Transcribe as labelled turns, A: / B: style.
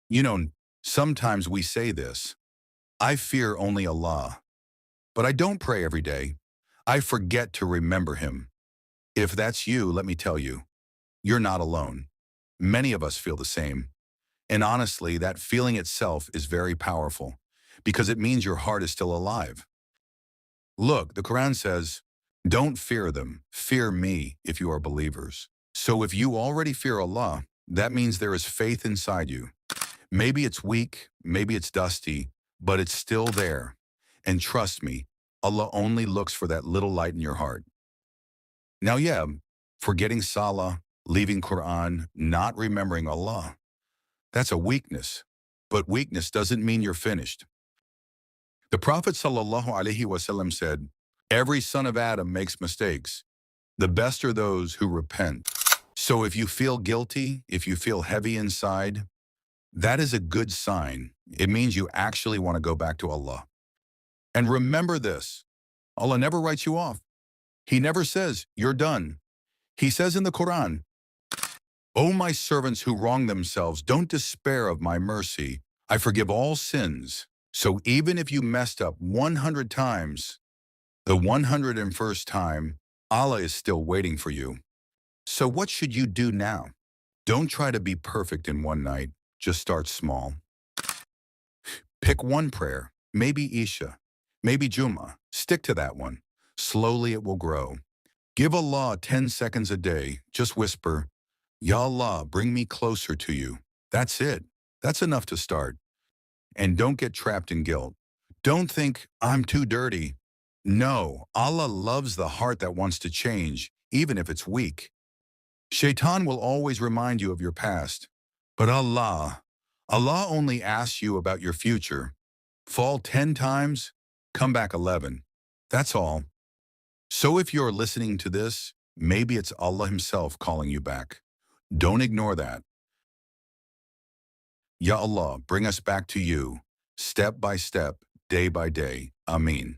A: You know, sometimes we say this, I fear only Allah, but I don't pray every day. I forget to remember him. If that's you, let me tell you, you're not alone. Many of us feel the same. And honestly, that feeling itself is very powerful because it means your heart is still alive. Look, the Quran says, don't fear them, fear me if you are believers. So if you already fear Allah, that means there is faith inside you. Maybe it's weak, maybe it's dusty, but it's still there. And trust me, Allah only looks for that little light in your heart. Now, yeah, forgetting Salah, leaving Qur'an, not remembering Allah, that's a weakness. But weakness doesn't mean you're finished. The Prophet ﷺ said, every son of Adam makes mistakes. The best are those who repent. So if you feel guilty, if you feel heavy inside, that is a good sign. It means you actually want to go back to Allah. And remember this, Allah never writes you off. He never says, you're done. He says in the Quran, O my servants who wrong themselves, don't despair of my mercy. I forgive all sins. So even if you messed up 100 times, the 101st time, Allah is still waiting for you. So what should you do now? Don't try to be perfect in one night. Just start small. Pick one prayer, maybe Isha, maybe Jummah. Stick to that one. Slowly it will grow. Give Allah 10 seconds a day. Just whisper, Ya Allah, bring me closer to you. That's it. That's enough to start. And don't get trapped in guilt. Don't think, I'm too dirty. No, Allah loves the heart that wants to change, even if it's weak. Shaitan will always remind you of your past. But Allah only asks you about your future. Fall 10 times, come back 11. That's all. So if you're listening to this, maybe it's Allah himself calling you back. Don't ignore that. Ya Allah, bring us back to you, step by step, day by day. Ameen.